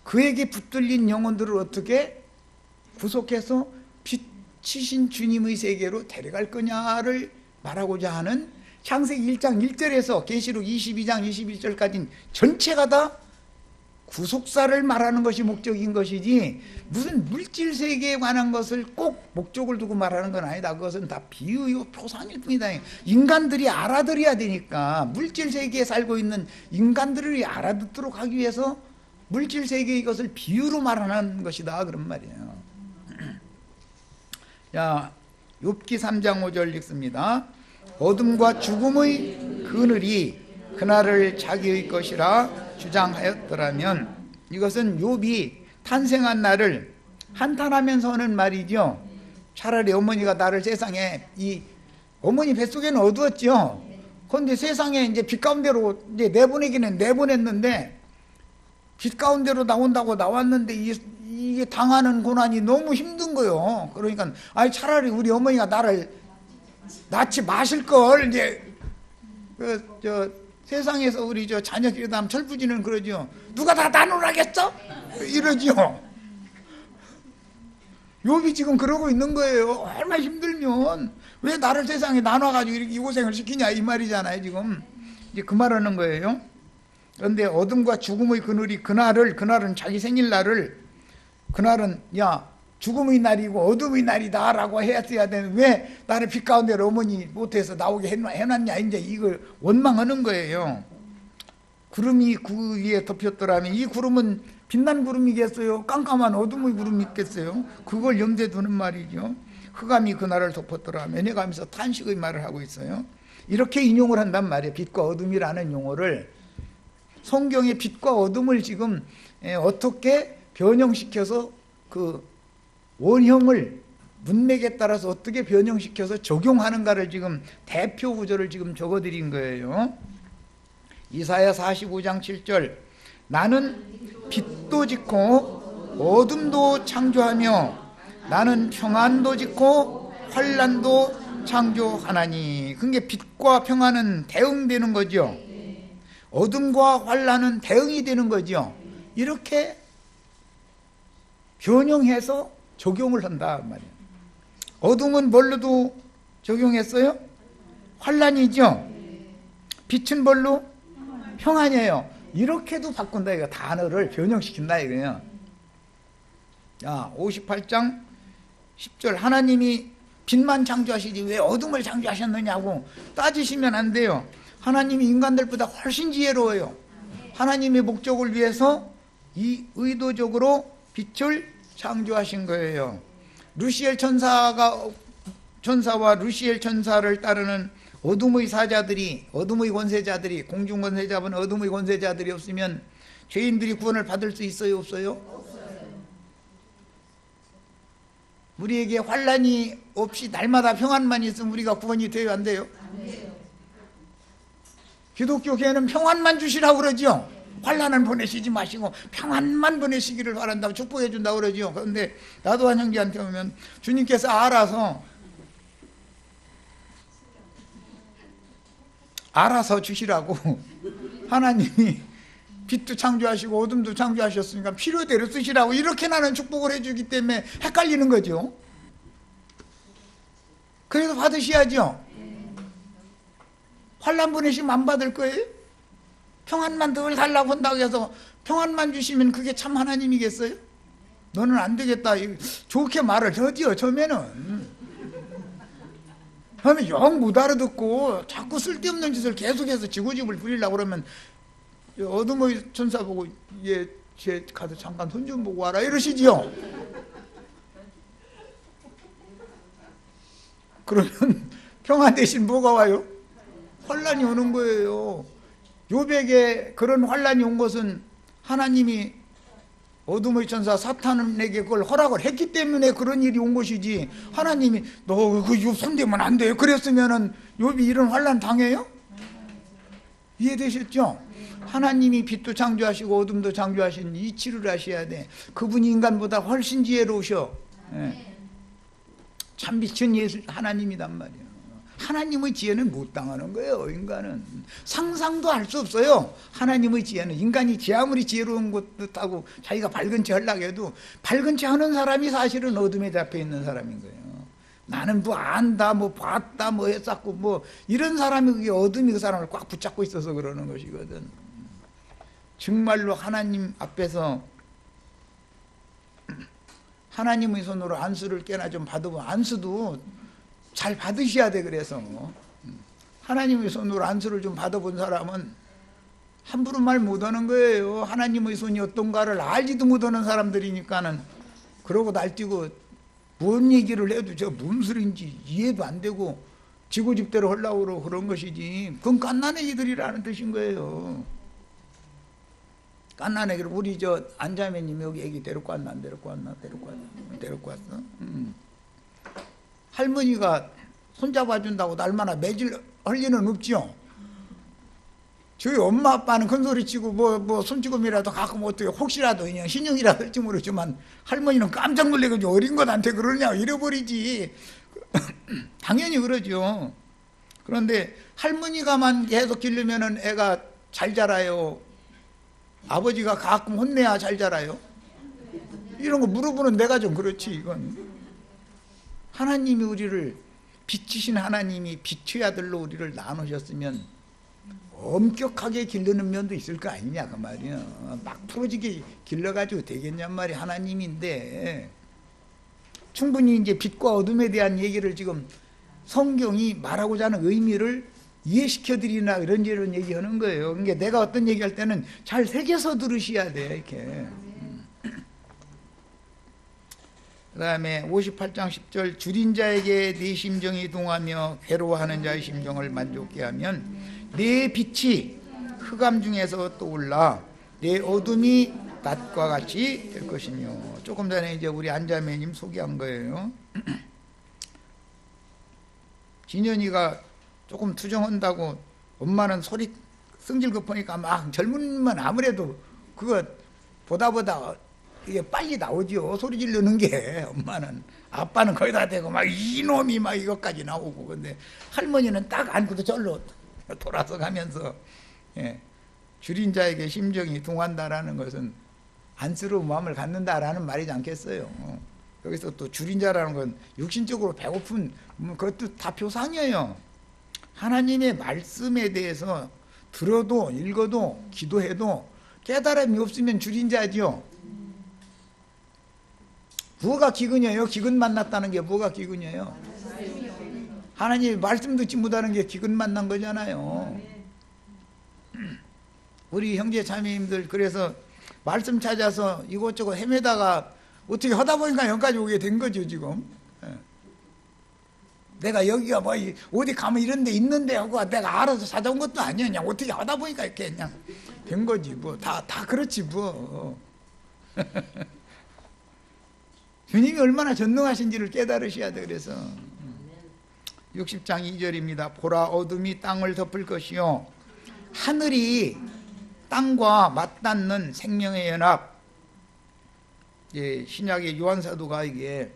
그에게 붙들린 영혼들을 어떻게 구속해서 빛이신 주님의 세계로 데려갈 거냐를 말하고자 하는 창세기 1장 1절에서 계시록 22장 21절까지 전체가 다 구속사를 말하는 것이 목적인 것이지 무슨 물질 세계에 관한 것을 꼭 목적을 두고 말하는 건 아니다. 그것은 다 비유요 표상일 뿐이다. 인간들이 알아들어야 되니까, 물질 세계에 살고 있는 인간들이 알아듣도록 하기 위해서 물질 세계의 것을 비유로 말하는 것이다 그런 말이에요. 자, 욥기 3장 5절 읽습니다. 어둠과 죽음의 그늘이 그날을 자기의 것이라 주장하였더라면, 이것은 욥이 탄생한 날을 한탄하면서 하는 말이죠. 차라리 어머니가 나를 세상에, 이 어머니 뱃속에는 어두웠죠. 그런데 세상에 이제 빛 가운데로 이제 내보내기는 내보냈는데, 빛 가운데로 나온다고 나왔는데 이게 당하는 고난이 너무 힘든 거예요. 그러니까 차라리 우리 어머니가 나를 낳지 마실 걸. 이제 세상에서 우리 자녀끼리 다 철부지는 그러죠. 누가 다 나누라겠어? 이러죠. 욥이 지금 그러고 있는 거예요. 얼마나 힘들면 왜 나를 세상에 나눠가지고 이렇게 고생을 시키냐 이 말이잖아요. 지금 이제 그 말하는 거예요. 그런데 어둠과 죽음의 그늘이 그날은 자기 생일날을, 그날은 야 죽음의 날이고 어둠의 날이다 라고 했어야 되는데 왜 나를 빛 가운데로 어머니 못해서 나오게 해놨냐, 이제 이걸 원망하는 거예요. 구름이 그 위에 덮였더라면 이 구름은 빛난 구름이겠어요? 깜깜한 어둠의 구름이겠어요? 그걸 염두에 두는 말이죠. 흑암이 그날을 덮었더라면 해가면서 탄식의 말을 하고 있어요. 이렇게 인용을 한단 말이에요. 빛과 어둠이라는 용어를. 성경의 빛과 어둠을 지금 어떻게 변형시켜서 그 원형을 문맥에 따라서 어떻게 변형시켜서 적용하는가를 지금 대표 구절을 지금 적어드린 거예요. 이사야 45장 7절 나는 빛도 짓고 어둠도 창조하며 나는 평안도 짓고 환난도 창조하나니. 그게 빛과 평안은 대응되는 거죠. 어둠과 환난은 대응이 되는 거죠. 이렇게 변형해서 적용을 한다 말이에요. 어둠은 뭘로도 적용했어요? 환난이죠. 빛은 뭘로? 평안이에요. 이렇게도 바꾼다 이거. 단어를 변형시킨다 이거예요. 자, 58장 10절 하나님이 빛만 창조하시지 왜 어둠을 창조하셨느냐고 따지시면 안 돼요. 하나님이 인간들보다 훨씬 지혜로워요. 하나님의 목적을 위해서 이 의도적으로 빛을 창조하신 거예요. 루시엘 천사와 루시엘 천사를 따르는 어둠의 사자들이, 어둠의 권세자들이, 공중 권세자분 어둠의 권세자들이 없으면 죄인들이 구원을 받을 수 있어요, 없어요? 우리에게 환난이 없이 날마다 평안만 있으면 우리가 구원이 돼요, 안 돼요? 기독교계는 평안만 주시라고 그러죠. 환난은 보내시지 마시고 평안만 보내시기를 바란다고 축복해 준다고 그러죠. 그런데 나도한 형제한테 오면 주님께서 알아서 주시라고 하나님이 빛도 창조하시고 어둠도 창조하셨으니까 필요대로 쓰시라고 이렇게 나는 축복을 해주기 때문에 헷갈리는 거죠. 그래서 받으셔야죠. 환난 보내시면 안 받을 거예요? 평안만 늘 달라고 한다고 해서 평안만 주시면 그게 참 하나님이겠어요? 너는 안 되겠다 좋게 말을 하지요. 처음에는 영 못 알아듣고 자꾸 쓸데없는 짓을 계속해서 지고집을 부리려고 그러면 어둠의 천사 보고 쟤 가서 잠깐 손 좀 보고 와라 이러시지요. 그러면 평안 대신 뭐가 와요? 환난이 오는 거예요. 욥에게 그런 환난이 온 것은 하나님이 어둠의 천사 사탄에게 그걸 허락을 했기 때문에 그런 일이 온 것이지, 하나님이 너 그 욥 손대면 안 돼 그랬으면은 욥이 이런 환난 당해요? 이해되셨죠? 하나님이 빛도 창조하시고 어둠도 창조하신 이치를 하셔야 돼. 그분이 인간보다 훨씬 지혜로우셔. 참 미친 하나님이단 말이에요. 하나님의 지혜는 못 당하는 거예요. 인간은 상상도 할 수 없어요. 하나님의 지혜는 인간이 아무리 지혜로운 것도 자기가 밝은 체 하려고 해도 밝은 체 하는 사람이 사실은 어둠에 잡혀 있는 사람인 거예요. 나는 뭐 안다 뭐 봤다 뭐 했었고 뭐 이런 사람이, 그게 어둠이 그 사람을 꽉 붙잡고 있어서 그러는 것이거든. 정말로 하나님 앞에서 하나님의 손으로 안수를 깨나 좀 받아보면, 안수도 잘 받으셔야 돼. 그래서 하나님의 손으로 안수를 좀 받아본 사람은 함부로 말 못하는 거예요. 하나님의 손이 어떤가를 알지도 못하는 사람들이니까는. 그러고 날뛰고 뭔 얘기를 해도 저 무슨 소리인지 이해도 안 되고 지고집대로 하려고 그러고 그런 것이지, 그건 갓난애기들이라는 뜻인 거예요. 갓난애기를 우리 저 안자매님 여기 애기 데리고 왔나 안 데리고 왔나? 데리고 왔어. 할머니가 손잡아 준다고 날마다 매질 할 리는 없죠. 저희 엄마 아빠는 큰 소리 치고 뭐 손찌검이라도 가끔 어떻게 혹시라도 그냥 신용이라도 할지 모르지만, 할머니는 깜짝 놀래가지고 어린 것한테 그러냐 잃어버리지. 당연히 그러죠. 그런데 할머니가만 계속 기르면은 애가 잘 자라요? 아버지가 가끔 혼내야 잘 자라요? 이런 거 물어보는 내가 좀 그렇지. 이건 하나님이 우리를, 빛이신 하나님이 빛의 아들로 우리를 나누셨으면 엄격하게 기르는 면도 있을 거 아니냐 그 말이야. 막 풀어지게 길러가지고 되겠냔 말이 하나님인데, 충분히 이제 빛과 어둠에 대한 얘기를 지금 성경이 말하고자 하는 의미를 이해시켜 드리나 이런 얘기하는 거예요. 그러니까 내가 어떤 얘기할 때는 잘 새겨서 들으셔야 돼. 이렇게. 그 다음에 58장 10절, 줄인 자에게 네 심정이 동하며 괴로워하는 자의 심정을 만족케 하면 네 빛이 흑암 중에서 떠올라 네 어둠이 낮과 같이 될 것이며. 조금 전에 이제 우리 안자매님 소개한 거예요. 진현이가 조금 투정한다고 엄마는 소리 성질 급하니까 막, 젊으면 아무래도 그거 보다 이게 빨리 나오죠. 소리 지르는 게. 엄마는, 아빠는 거의 다 되고 막 이놈이 막 이것까지 나오고. 근데 할머니는 딱 안고도 절로 돌아서 가면서, 줄인 자에게 심정이 동한다라는 것은 안쓰러운 마음을 갖는다라는 말이지 않겠어요. 여기서 또 줄인 자라는 건 육신적으로 배고픈, 그것도 다 표상이에요. 하나님의 말씀에 대해서 들어도 읽어도 기도해도 깨달음이 없으면 줄인 자죠. 뭐가 기근이에요? 기근 만났다는 게 뭐가 기근이에요? 하나님의 말씀 듣지 못하는 게 기근 만난 거잖아요. 우리 형제 자매님들 그래서 말씀 찾아서 이곳저곳 헤매다가 어떻게 하다 보니까 여기까지 오게 된 거죠 지금. 내가 여기가 뭐 어디 가면 이런 데 있는데 하고 내가 알아서 찾아온 것도 아니야. 그냥 어떻게 하다 보니까 이렇게 그냥 된 거지. 뭐 다 그렇지 뭐. 주님이 얼마나 전능하신지를 깨달으셔야 돼. 그래서 60장 2절입니다. 보라, 어둠이 땅을 덮을 것이요 하늘이 땅과 맞닿는 생명의 연합. 신약의 요한사도가 이게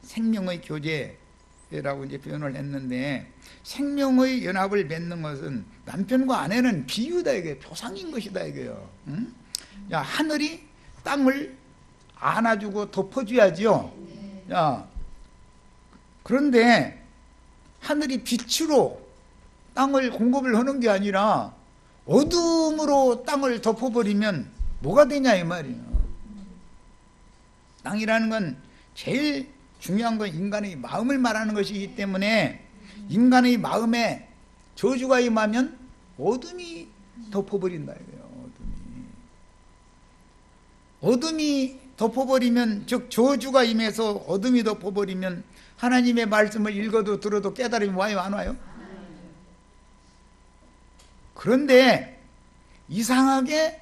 생명의 교제라고 이제 표현을 했는데, 생명의 연합을 맺는 것은 남편과 아내는 비유다, 이게 표상인 것이다 이거요. 응? 야, 하늘이 땅을 안아주고 덮어줘야지요. 야, 그런데 하늘이 빛으로 땅을 공급을 하는 게 아니라 어둠으로 땅을 덮어버리면 뭐가 되냐 이 말이에요. 땅이라는 건 제일 중요한 건 인간의 마음을 말하는 것이기 때문에 인간의 마음에 저주가 임하면 어둠이 덮어버린다 이거예요. 어둠이 덮어버리면, 즉 저주가 임해서 어둠이 덮어버리면 하나님의 말씀을 읽어도 들어도 깨달음이 와요 안 와요? 그런데 이상하게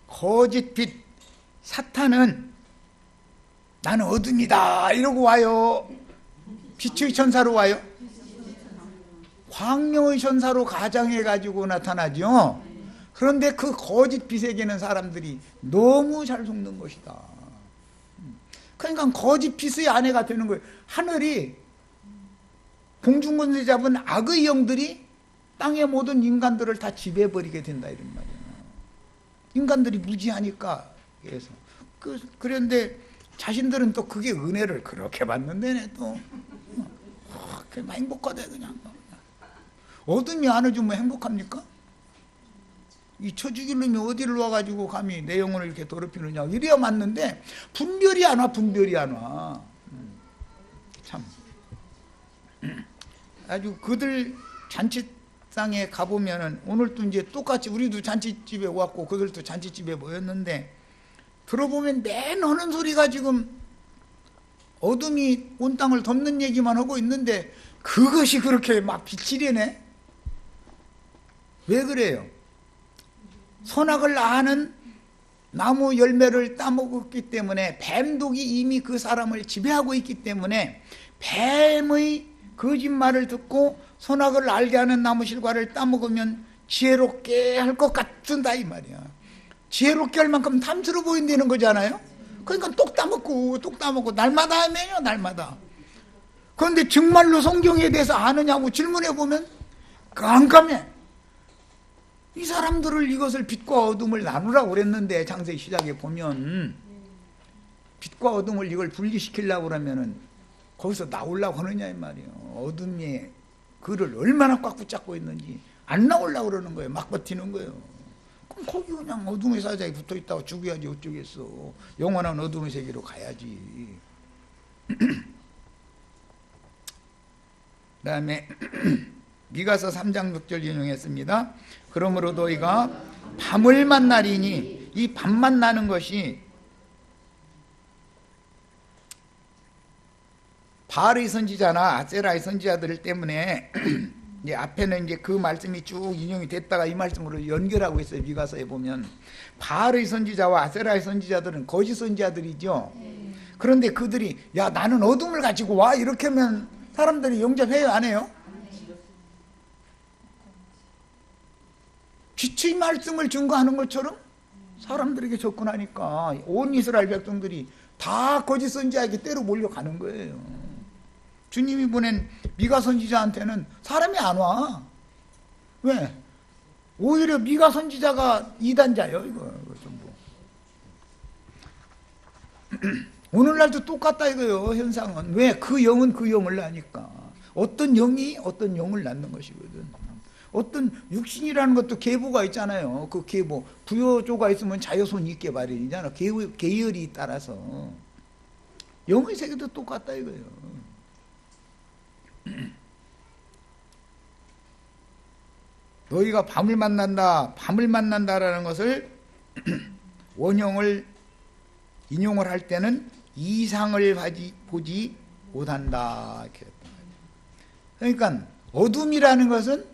거짓빛 사탄은 나는 어둠이다 이러고 와요. 빛의 천사로 와요? 광명의 천사로 가장해가지고 나타나죠. 그런데 그 거짓 빛에게는 사람들이 너무 잘 속는 것이다. 그러니까 거짓 빛의 아내가 되는 거예요. 하늘이 공중권세 잡은 악의 영들이 땅의 모든 인간들을 다 지배해버리게 된다 이런 말이에요. 인간들이 무지하니까. 그런데 자신들은 또 그게 은혜를 그렇게 받는데네 또. 그냥 행복하대 그냥. 어둠이 안아주면 행복합니까? 이 쳐죽일 놈이 어디를 와가지고 감히 내 영혼을 이렇게 더럽히느냐 이래야 맞는데 분별이 안 와. 분별이 안 와. 참 아주 그들 잔치상에 가보면은 오늘도 이제 똑같이 우리도 잔치집에 왔고 그들도 잔치집에 모였는데 들어보면 맨 하는 소리가 지금 어둠이 온 땅을 덮는 얘기만 하고 있는데 그것이 그렇게 막 빛이래네. 왜 그래요? 선악을 아는 나무 열매를 따먹었기 때문에 뱀독이 이미 그 사람을 지배하고 있기 때문에 뱀의 거짓말을 듣고 선악을 알게 하는 나무 실과를 따먹으면 지혜롭게 할 것 같은다 이 말이야. 지혜롭게 할 만큼 탐스러워 보인다는 거잖아요. 그러니까 똑 따먹고 날마다 하면요 날마다. 그런데 정말로 성경에 대해서 아느냐고 질문해 보면 깜깜해. 이 사람들을 이것을 빛과 어둠을 나누라고 그랬는데 창세기 시작에 보면 빛과 어둠을 이걸 분리시키려고 그러면은 거기서 나오려고 하느냐 이 말이에요. 어둠이 그를 얼마나 꽉 붙잡고 있는지 안 나오려고 그러는 거예요. 막 버티는 거예요. 그럼 거기 그냥 어둠의 사자에 붙어있다고 죽여야지 어쩌겠어. 영원한 어둠의 세계로 가야지. 그 다음에 미가서 3장 6절 인용했습니다. 그러므로 너희가 밤을 만나리니, 이 밤 만나는 것이 바알의 선지자나 아세라의 선지자들 때문에 이제 앞에는 이제 그 말씀이 쭉 인용이 됐다가 이 말씀으로 연결하고 있어요. 미가서에 보면 바알의 선지자와 아세라의 선지자들은 거짓 선지자들이죠. 그런데 그들이 야 나는 어둠을 가지고 와 이렇게 하면 사람들이 영접해요 안 해요? 빛의 말씀을 증거하는 것처럼 사람들에게 접근하니까 온 이스라엘 백성들이 다 거짓 선지자에게 때로 몰려가는 거예요. 주님이 보낸 미가 선지자한테는 사람이 안 와. 왜? 오히려 미가 선지자가 이단자예요. 이거 전부. 오늘날도 똑같다 이거예요. 현상은. 왜? 그 영은 그 영을 낳으니까. 어떤 영이 어떤 영을 낳는 것이거든. 어떤 육신이라는 것도 계보가 있잖아요. 그 계보 부여조가 있으면 자여손이 있게 마련이잖아. 계열이 따라서 영의 세계도 똑같다 이거예요. 너희가 밤을 만난다라는 것을 원형을 인용을 할 때는 이상을 보지 못한다. 이렇게 했던 거예요. 그러니까 어둠이라는 것은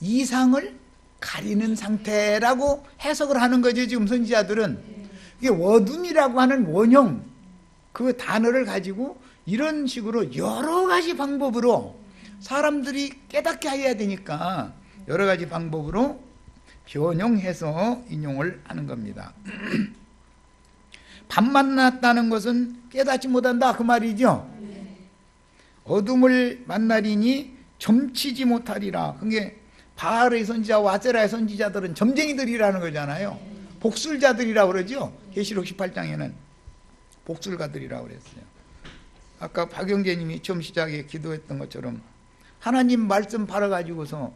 이상을 가리는 상태라고 해석을 하는 거죠. 지금 선지자들은 이게 어둠이라고 하는 원형 그 단어를 가지고 이런 식으로 여러 가지 방법으로 사람들이 깨닫게 해야 되니까 여러 가지 방법으로 변형해서 인용을 하는 겁니다. 밤 만났다는 것은 깨닫지 못한다 그 말이죠. 어둠을 만나리니 점치지 못하리라. 그게 바알의 선지자와 아세라의 선지자들은 점쟁이들이라는 거잖아요. 복술자들이라고 그러죠. 계시록 18장에는 복술가들이라고 그랬어요. 아까 박영재님이 처음 시작에 기도했던 것처럼 하나님 말씀 팔아가지고서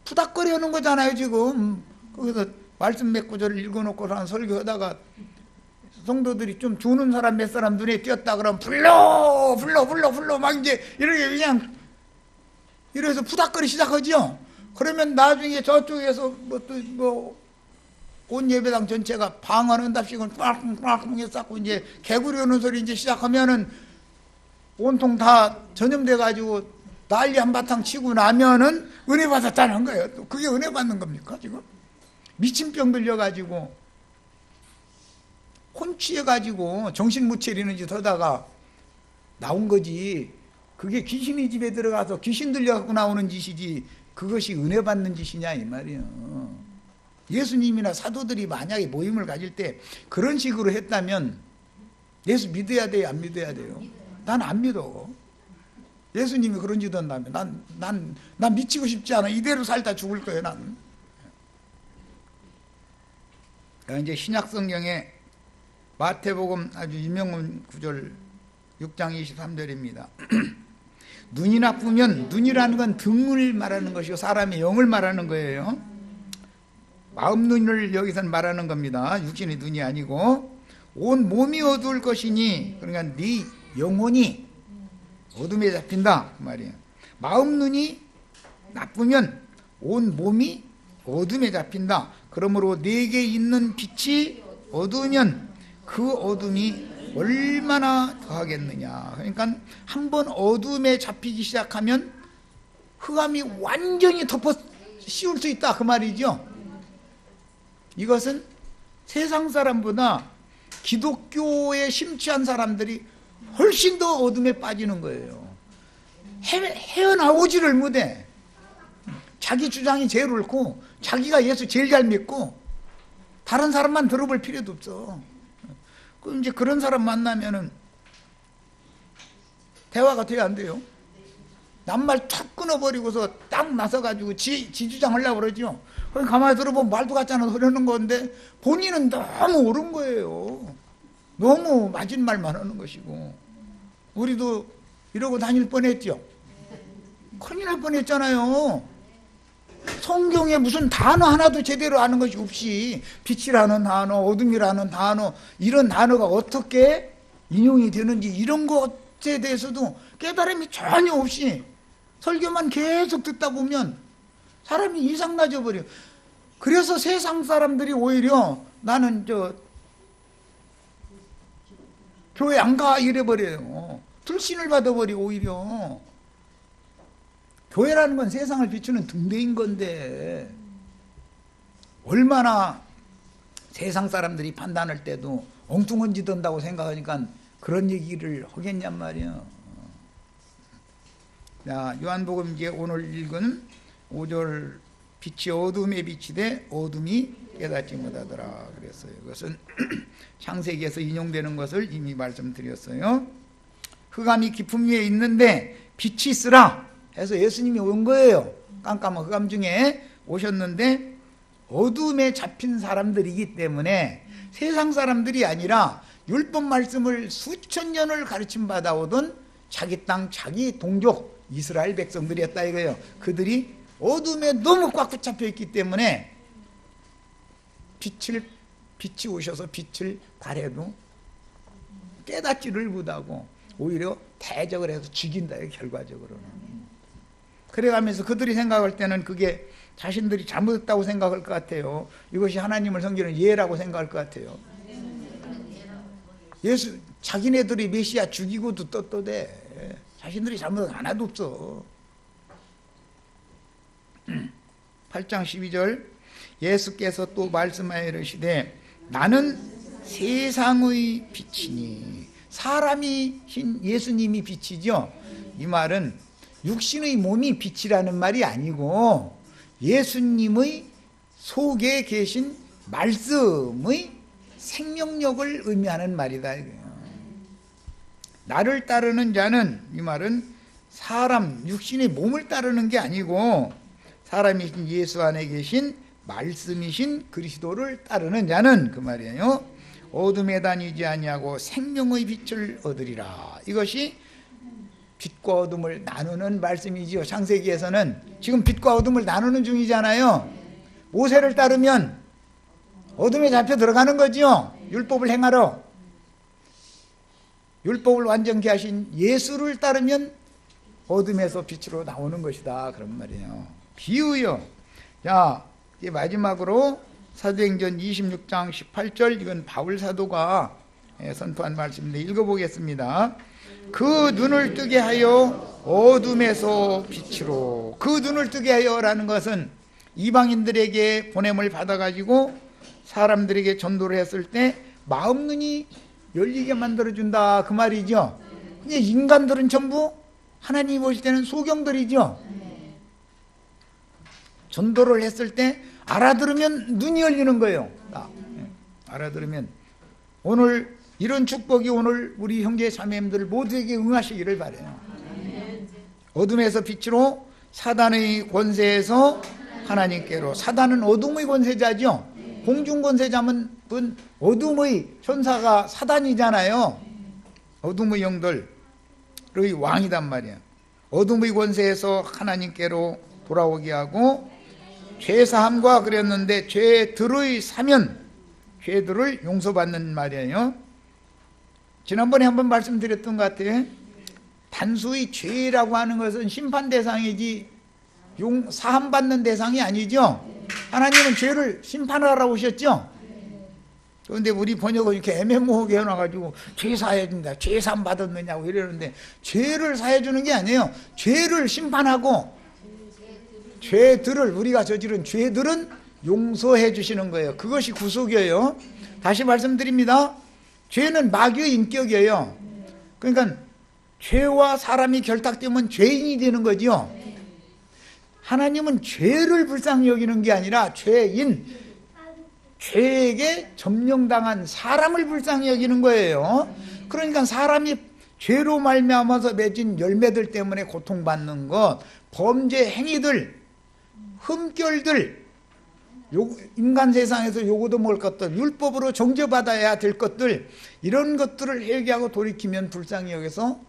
푸닥거리 하는 거잖아요. 지금 거기서 말씀 몇 구절을 읽어놓고 한 설교하다가 성도들이 좀 주는 사람 몇 사람 눈에 띄었다 그러면 불러 막 이제 이렇게 그냥 이래서 푸닥거리 시작하죠. 그러면 나중에 저쪽에서 온 예배당 전체가 방언한답시고 꽉 쌓고 이제 개구리 오는 소리 이제 시작하면은 온통 다 전염돼 가지고 난리 한바탕 치고 나면은 은혜 받았다는 거예요. 또 그게 은혜 받는 겁니까 지금? 미친병 들려가지고 혼취해가지고 정신 못 차리는 짓 하다가 나온 거지. 그게 귀신이 집에 들어가서 귀신 들려갖고 나오는 짓이지 그것이 은혜 받는 짓이냐 이 말이에요. 예수님이나 사도들이 만약에 모임을 가질 때 그런 식으로 했다면 예수 믿어야 돼요? 안 믿어야 돼요? 난 안 믿어. 예수님이 그런 짓 한다면 난 미치고 싶지 않아. 이대로 살다 죽을 거예요 난. 이제 신약 성경에 마태복음 아주 유명한 구절 6장 23절입니다. 눈이 나쁘면 눈이라는 건 등을 말하는 것이고 사람의 영을 말하는 거예요. 마음 눈을 여기서는 말하는 겁니다. 육신의 눈이 아니고 온 몸이 어두울 것이니 그러니까 네 영혼이 어둠에 잡힌다 그 말이에요. 마음 눈이 나쁘면 온 몸이 어둠에 잡힌다. 그러므로 내게 있는 빛이 어두우면 그 어둠이 얼마나 더하겠느냐. 그러니까 한번 어둠에 잡히기 시작하면 흑암이 완전히 덮어 씌울 수 있다 그 말이죠. 이것은 세상 사람보다 기독교에 심취한 사람들이 훨씬 더 어둠에 빠지는 거예요. 헤어나오지를 못해. 자기 주장이 제일 옳고 자기가 예수 제일 잘 믿고 다른 사람만 들어볼 필요도 없어. 그럼 이제 그런 사람 만나면은 대화가 돼야 안 돼요. 남말 툭 끊어버리고서 딱 나서가지고 지 주장 하려고 그러죠. 가만히 들어보면 말도 같지 않아서 그러는 건데 본인은 너무 옳은 거예요. 너무 맞은 말만 하는 것이고. 우리도 이러고 다닐 뻔했죠. 큰일 날 뻔했잖아요. 성경에 무슨 단어 하나도 제대로 아는 것이 없이 빛이라는 단어, 어둠이라는 단어 이런 단어가 어떻게 인용이 되는지 이런 것에 대해서도 깨달음이 전혀 없이 설교만 계속 듣다 보면 사람이 이상 나져버려요. 그래서 세상 사람들이 오히려 나는 교회 안 가 이래버려요. 불신을 받아버리고 오히려. 교회라는 건 세상을 비추는 등대인 건데 얼마나 세상 사람들이 판단할 때도 엉뚱한 짓 한다고 생각하니까 그런 얘기를 하겠냔 말이야. 자, 요한복음 이제 오늘 읽은 5절 빛이 어둠에 비치되 어둠이 깨닫지 못하더라 그랬어요. 그것은 창세기에서 인용되는 것을 이미 말씀드렸어요. 흑암이 깊음 위에 있는데 빛이 있으라 해서 예수님이 온 거예요. 깜깜한 흑암 중에 오셨는데 어둠에 잡힌 사람들이기 때문에 세상 사람들이 아니라 율법 말씀을 수천 년을 가르침 받아오던 자기 땅 자기 동족 이스라엘 백성들이었다 이거예요. 그들이 어둠에 너무 꽉 붙잡혀 있기 때문에 빛이 오셔서 빛을 발해도 깨닫지를 못하고 오히려 대적을 해서 죽인다 결과적으로는. 그래가면서 그들이 생각할 때는 그게 자신들이 잘못했다고 생각할 것 같아요. 이것이 하나님을 섬기는 예라고 생각할 것 같아요. 예수 자기네들이 메시아 죽이고도 떳떳해. 자신들이 잘못한 하나도 없어. 8장 12절 예수께서 또 말씀하여 이르시되 나는 세상의 빛이니. 사람이신 예수님이 빛이죠. 이 말은 육신의 몸이 빛이라는 말이 아니고 예수님의 속에 계신 말씀의 생명력을 의미하는 말이다. 나를 따르는 자는, 이 말은 사람 육신의 몸을 따르는 게 아니고 사람이신 예수 안에 계신 말씀이신 그리스도를 따르는 자는, 그 말이에요, 어둠에 다니지 아니하고 생명의 빛을 얻으리라. 이것이 빛과 어둠을 나누는 말씀이지요. 창세기에서는 지금 빛과 어둠을 나누는 중이잖아요. 모세를 따르면 어둠에 잡혀 들어가는 거지요. 율법을 행하러. 율법을 완전케 하신 예수를 따르면 어둠에서 빛으로 나오는 것이다. 그런 말이에요. 비유요. 자, 이제 마지막으로 사도행전 26장 18절, 이건 바울 사도가 선포한 말씀인데 읽어보겠습니다. 그 눈을 뜨게 하여 어둠에서 빛으로. 그 눈을 뜨게 하여라는 것은 이방인들에게 보냄을 받아가지고 사람들에게 전도를 했을 때 마음 눈이 열리게 만들어준다, 그 말이죠. 근데 인간들은 전부 하나님이 보실 때는 소경들이죠. 전도를 했을 때 알아들으면 눈이 열리는 거예요. 알아들으면. 오늘 이런 축복이 오늘 우리 형제 자매님들 모두에게 응하시기를 바라요. 어둠에서 빛으로, 사단의 권세에서 하나님께로. 사단은 어둠의 권세자죠. 공중 권세자는 어둠의 천사가 사단이잖아요. 어둠의 영들의 왕이단 말이야. 어둠의 권세에서 하나님께로 돌아오게 하고 죄사함과 그랬는데 죄들의 사면, 죄들을 용서받는 말이에요. 지난번에 한번 말씀드렸던 것 같아요. 단수히 죄라고 하는 것은 심판 대상이지 사함받는 대상이 아니죠. 하나님은 죄를 심판하러 오셨죠. 그런데 우리 번역을 이렇게 애매모호하게 해놔가지고 죄 사해준다, 죄 사함 받았느냐고 이러는데, 죄를 사해주는 게 아니에요. 죄를 심판하고 죄들을, 우리가 저지른 죄들은 용서해 주시는 거예요. 그것이 구속이에요. 다시 말씀드립니다. 죄는 마귀의 인격이에요. 그러니까 죄와 사람이 결탁되면 죄인이 되는 거죠. 하나님은 죄를 불쌍히 여기는 게 아니라 죄인, 죄에게 점령당한 사람을 불쌍히 여기는 거예요. 그러니까 사람이 죄로 말미암아서 맺은 열매들 때문에 고통받는 것, 범죄 행위들, 흠결들, 인간 세상에서 요구도 먹을 것들, 율법으로 정죄받아야 될 것들, 이런 것들을 회개하고 돌이키면 불쌍히 여겨서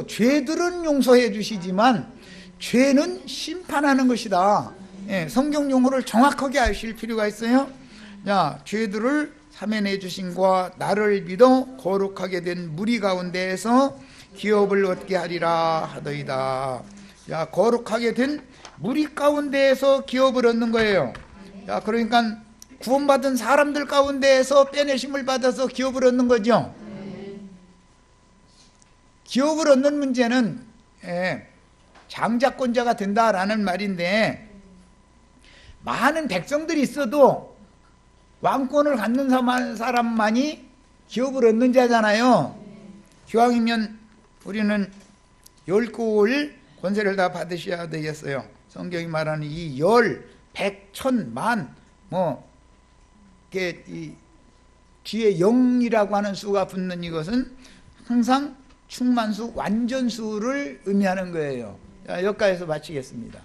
죄들은 용서해 주시지만 죄는 심판하는 것이다. 성경 용어를 정확하게 아실 필요가 있어요. 자, 죄들을 사면해 주신과 나를 믿어 거룩하게 된 무리 가운데에서 기업을 얻게 하리라 하더이다. 자, 거룩하게 된 무리 가운데에서 기업을 얻는 거예요. 자, 그러니까 구원받은 사람들 가운데에서 빼내심을 받아서 기업을 얻는 거죠. 기업을 얻는 문제는 장자권자가 된다라는 말인데, 많은 백성들이 있어도 왕권을 갖는 사람만이 기업을 얻는 자잖아요. 기왕이면 우리는 10국을 권세를 다 받으셔야 되겠어요. 성경이 말하는 이 10, 100, 1000만, 이 뒤에 0이라고 하는 수가 붙는 이것은 항상 충만수, 완전수를 의미하는 거예요. 자, 여기까지서 마치겠습니다.